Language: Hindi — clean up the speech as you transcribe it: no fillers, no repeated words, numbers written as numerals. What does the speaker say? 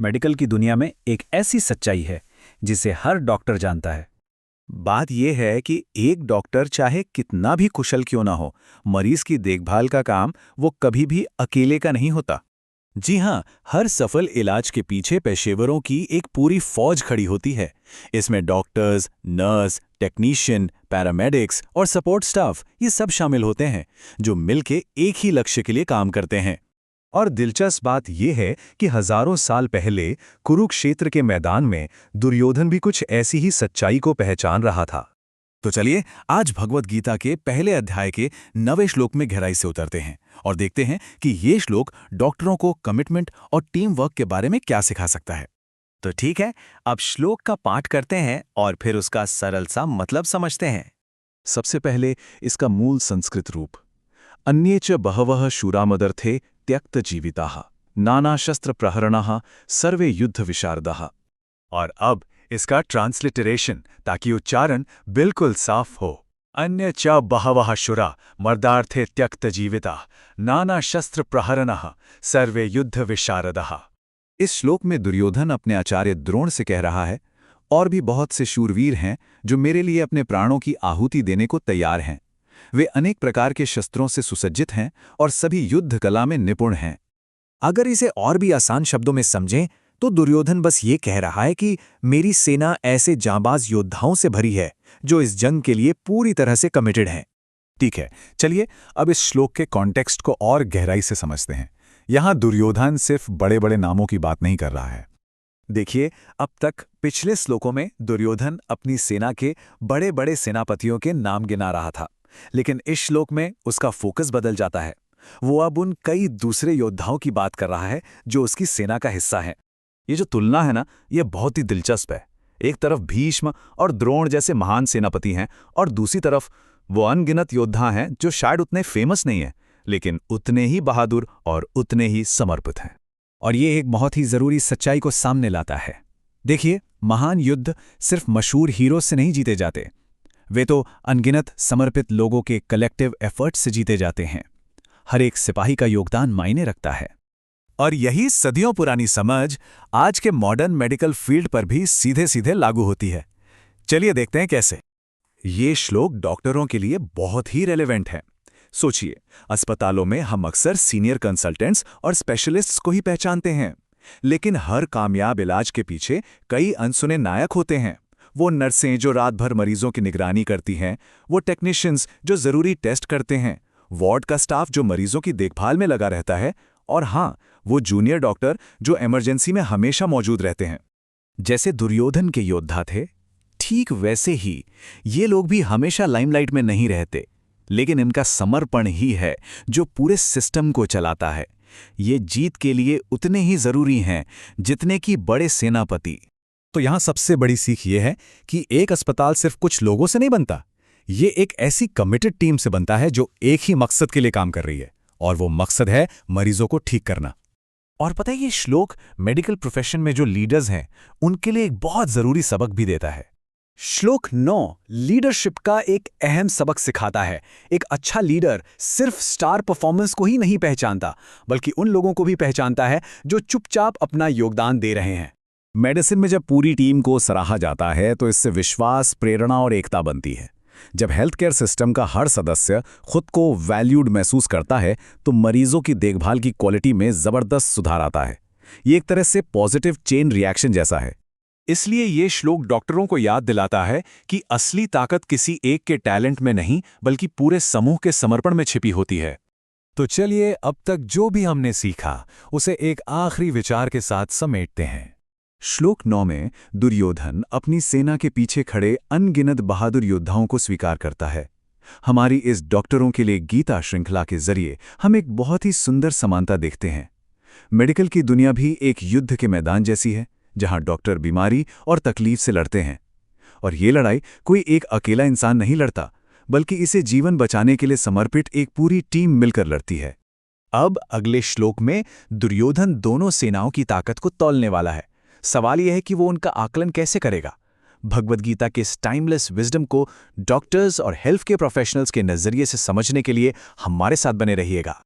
मेडिकल की दुनिया में एक ऐसी सच्चाई है जिसे हर डॉक्टर जानता है। बात यह है कि एक डॉक्टर चाहे कितना भी कुशल क्यों ना हो, मरीज की देखभाल का काम वो कभी भी अकेले का नहीं होता। जी हाँ, हर सफल इलाज के पीछे पेशेवरों की एक पूरी फौज खड़ी होती है। इसमें डॉक्टर्स, नर्स, टेक्नीशियन, पैरामेडिक्स और सपोर्ट स्टाफ ये सब शामिल होते हैं, जो मिलके एक ही लक्ष्य के लिए काम करते हैं। और दिलचस्प बात यह है कि हजारों साल पहले कुरुक्षेत्र के मैदान में दुर्योधन भी कुछ ऐसी ही सच्चाई को पहचान रहा था। तो चलिए आज भगवत गीता के पहले अध्याय के 9वें श्लोक में गहराई से उतरते हैं और देखते हैं कि ये श्लोक डॉक्टरों को कमिटमेंट और टीम वर्क के बारे में क्या सिखा सकता है। तो ठीक है, अब श्लोक का पाठ करते हैं और फिर उसका सरल सा मतलब समझते हैं। सबसे पहले इसका मूल संस्कृत रूप। अन्ये च बहवः शूरामदर्थे त्यक्त जीविताः नाना शस्त्र प्रहरणाः सर्वे युद्ध विशारदाः। और अब इसका ट्रांसलिटरेशन, ताकि उच्चारण बिल्कुल साफ हो। अन्य च बहवः शूरा मर्दार्थे त्यक्त जीविताः नाना शस्त्र प्रहरणाः सर्वे युद्ध विशारदाः। इस श्लोक में दुर्योधन अपने आचार्य द्रोण से कह रहा है, और भी बहुत से शूरवीर हैं जो मेरे लिए अपने प्राणों की आहुति देने को तैयार हैं। वे अनेक प्रकार के शस्त्रों से सुसज्जित हैं और सभी युद्ध कला में निपुण हैं। अगर इसे और भी आसान शब्दों में समझें तो दुर्योधन बस ये कह रहा है कि मेरी सेना ऐसे जांबाज योद्धाओं से भरी है जो इस जंग के लिए पूरी तरह से कमिटेड हैं। ठीक है, चलिए अब इस श्लोक के कॉन्टेक्स्ट को और गहराई से समझते हैं। यहाँ दुर्योधन सिर्फ बड़े बड़े नामों की बात नहीं कर रहा है। देखिए, अब तक पिछले श्लोकों में दुर्योधन अपनी सेना के बड़े बड़े सेनापतियों के नाम गिना रहा था, लेकिन इस श्लोक में उसका फोकस बदल जाता है। वो अब उन कई दूसरे योद्धाओं की बात कर रहा है जो उसकी सेना का हिस्सा हैं। ये जो तुलना है ना, ये बहुत ही दिलचस्प है। एक तरफ भीष्म और द्रोण जैसे महान सेनापति हैं और दूसरी तरफ वो अनगिनत योद्धा हैं जो शायद उतने फेमस नहीं हैं, लेकिन उतने ही बहादुर और उतने ही समर्पित हैं। और ये एक बहुत ही जरूरी सच्चाई को सामने लाता है। देखिए, महान युद्ध सिर्फ मशहूर हीरो से नहीं जीते जाते, वे तो अनगिनत समर्पित लोगों के कलेक्टिव एफर्ट से जीते जाते हैं। हर एक सिपाही का योगदान मायने रखता है। और यही सदियों पुरानी समझ आज के मॉडर्न मेडिकल फील्ड पर भी सीधे सीधे लागू होती है। चलिए देखते हैं कैसे। ये श्लोक डॉक्टरों के लिए बहुत ही रेलेवेंट है। सोचिए, अस्पतालों में हम अक्सर सीनियर कंसल्टेंट्स और स्पेशलिस्ट्स को ही पहचानते हैं, लेकिन हर कामयाब इलाज के पीछे कई अनसुने नायक होते हैं। वो नर्सें जो रात भर मरीजों की निगरानी करती हैं, वो टेक्नीशियंस जो जरूरी टेस्ट करते हैं, वार्ड का स्टाफ जो मरीजों की देखभाल में लगा रहता है, और हाँ, वो जूनियर डॉक्टर जो इमरजेंसी में हमेशा मौजूद रहते हैं। जैसे दुर्योधन के योद्धा थे, ठीक वैसे ही ये लोग भी हमेशा लाइमलाइट में नहीं रहते, लेकिन इनका समर्पण ही है जो पूरे सिस्टम को चलाता है। ये जीत के लिए उतने ही जरूरी हैं जितने कि बड़े सेनापति। तो यहाँ सबसे बड़ी सीख ये है कि एक अस्पताल सिर्फ कुछ लोगों से नहीं बनता, ये एक ऐसी कमिटेड टीम से बनता है जो एक ही मकसद के लिए काम कर रही है, और वो मकसद है मरीजों को ठीक करना। और पता है, ये श्लोक मेडिकल प्रोफेशन में जो लीडर्स हैं उनके लिए एक बहुत जरूरी सबक भी देता है। श्लोक 9 लीडरशिप का एक अहम सबक सिखाता है। एक अच्छा लीडर सिर्फ स्टार परफॉर्मेंस को ही नहीं पहचानता, बल्कि उन लोगों को भी पहचानता है जो चुपचाप अपना योगदान दे रहे हैं। मेडिसिन में जब पूरी टीम को सराहा जाता है तो इससे विश्वास, प्रेरणा और एकता बनती है। जब हेल्थ केयर सिस्टम का हर सदस्य खुद को वैल्यूड महसूस करता है तो मरीजों की देखभाल की क्वालिटी में जबरदस्त सुधार आता है। ये एक तरह से पॉजिटिव चेन रिएक्शन जैसा है। इसलिए ये श्लोक डॉक्टरों को याद दिलाता है कि असली ताकत किसी एक के टैलेंट में नहीं, बल्कि पूरे समूह के समर्पण में छिपी होती है। तो चलिए अब तक जो भी हमने सीखा उसे एक आखिरी विचार के साथ समेटते हैं। श्लोक 9 में दुर्योधन अपनी सेना के पीछे खड़े अनगिनत बहादुर योद्धाओं को स्वीकार करता है। हमारी इस डॉक्टरों के लिए गीता श्रृंखला के जरिए हम एक बहुत ही सुंदर समानता देखते हैं। मेडिकल की दुनिया भी एक युद्ध के मैदान जैसी है, जहां डॉक्टर बीमारी और तकलीफ से लड़ते हैं। और ये लड़ाई कोई एक अकेला इंसान नहीं लड़ता, बल्कि इसे जीवन बचाने के लिए समर्पित एक पूरी टीम मिलकर लड़ती है। अब अगले श्लोक में दुर्योधन दोनों सेनाओं की ताकत को तौलने वाला है। सवाल यह है कि वो उनका आकलन कैसे करेगा। भगवद गीता के इस टाइमलेस विजडम को डॉक्टर्स और हेल्थ केयर प्रोफेशनल्स के नजरिए से समझने के लिए हमारे साथ बने रहिएगा।